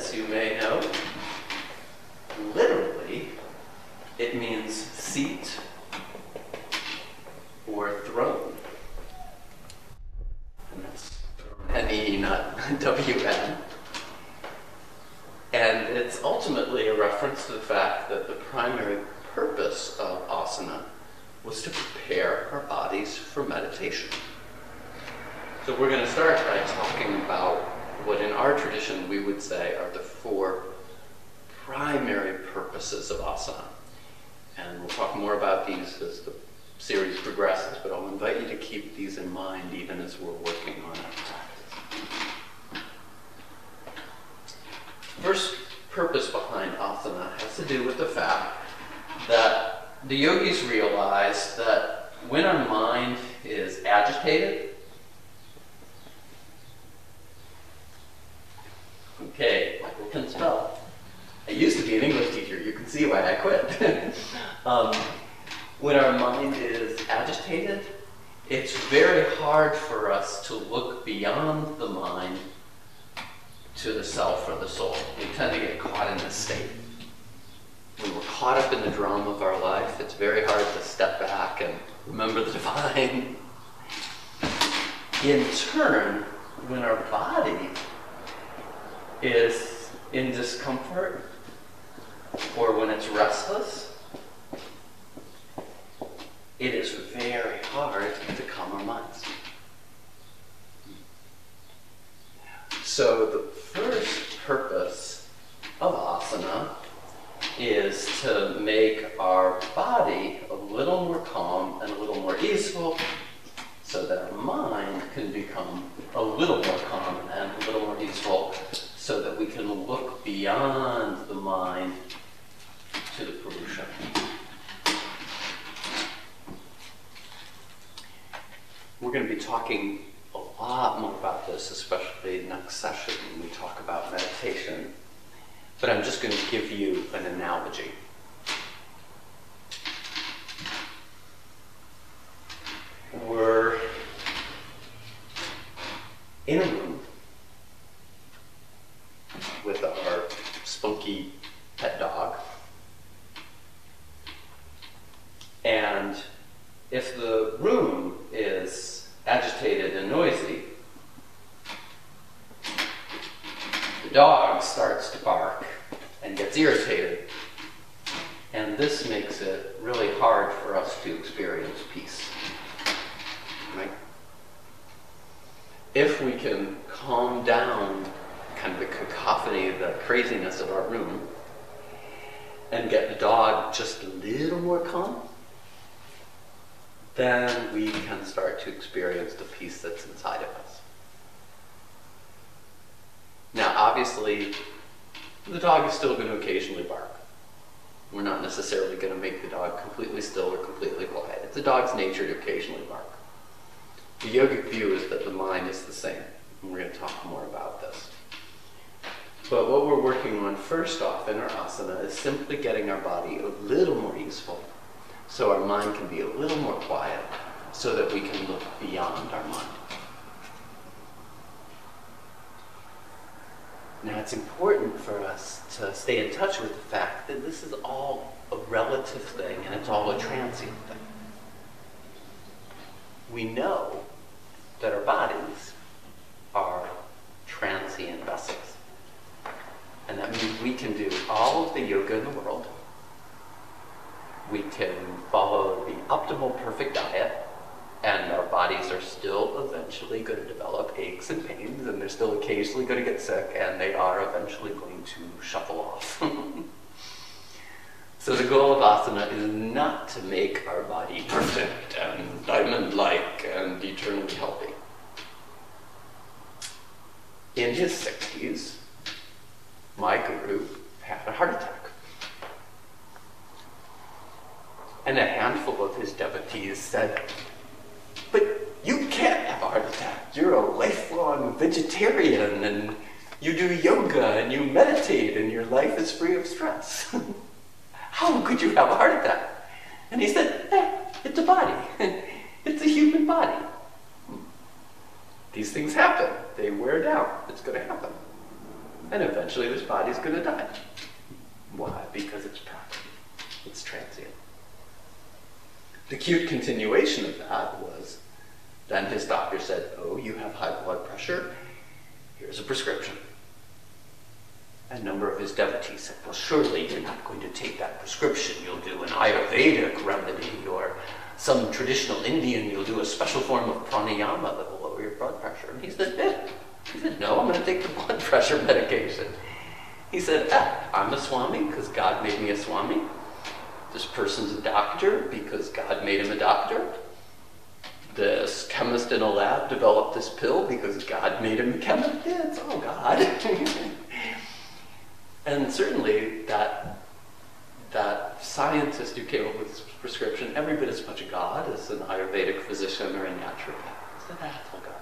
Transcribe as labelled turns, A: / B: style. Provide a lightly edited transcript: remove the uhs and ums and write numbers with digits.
A: as you may know, literally, it means seat or throne. And that's N-E, not W-N. And it's ultimately a reference to the fact that the primary purpose of asana was to prepare our bodies for meditation. So we're going to start by talking about what in our tradition we would say are the four primary purposes of asana. And we'll talk more about these as the series progresses, but I'll invite you to keep these in mind even as we're working on our practice. First purpose behind asana has to do with the fact that the yogis realize that when our mind is agitated, okay, Michael can spell. I used to be an English teacher. You can see why I quit. When our mind is agitated, it's very hard for us to look beyond the mind to the self or the soul. We tend to get caught in this state. When we're caught up in the drama of our life, it's very hard to step back and remember the divine. In turn, when our body is in discomfort or when it's restless, it is very hard to calm our minds. So the first purpose of asana is to make our body a little more calm and a little more easeful so that our mind can become a little more calm and a little more easeful so that we can look beyond the mind to the Purusha. We're going to be talking a lot more about this, especially next session when we talk about meditation. But I'm just going to give you an analogy. We're in a room with our spunky pet dog. And if the room is agitated and noisy, the dog starts to bark and gets irritated. And this makes it really hard for us to experience peace. Right? If we can calm down kind of the cacophony, the craziness of our room, and get the dog just a little more calm, then we can start to experience the peace that's inside of us. Now, obviously, the dog is still going to occasionally bark. We're not necessarily going to make the dog completely still or completely quiet. It's a dog's nature to occasionally bark. The yogic view is that the mind is the same, and we're going to talk more about this. But what we're working on first off in our asana is simply getting our body a little more easeful, so our mind can be a little more quiet, so that we can look beyond our mind. Now, it's important for us to stay in touch with the fact that this is all a relative thing, and it's all a transient thing. We know that our bodies are transient vessels. And that means we can do all of the yoga in the world. We can follow the optimal perfect diet, and our bodies are still eventually going to develop aches and pains, and they're still occasionally going to get sick, and they are eventually going to shuffle off. So the goal of asana is not to make our body perfect and diamond-like and eternally healthy. In his 60s, my guru had a heart attack. And a handful of his devotees said, "But you can't have a heart attack. You're a lifelong vegetarian, and you do yoga, and you meditate, and your life is free of stress. How could you have a heart attack?" And he said, "It's a body. It's a human body. These things happen. They wear down. It's going to happen." and eventually this body's going to die. Why? Because it's property. It's transient. The cute continuation of that was, then his doctor said, oh, you have high blood pressure, here's a prescription. A number of his devotees said, well, surely you're not going to take that prescription. You'll do an Ayurvedic remedy, or some traditional Indian, you'll do a special form of pranayama that will lower your blood pressure. And he said, no, I'm going to take the blood pressure medication. He said, I'm a Swami because God made me a Swami. This person's a doctor because God made him a doctor. This chemist in a lab developed this pill because God made him a chemist. Yeah, it's all God. And certainly that scientist who came up with this prescription, every bit as much a God as an Ayurvedic physician or a naturopath. He said, that's all God.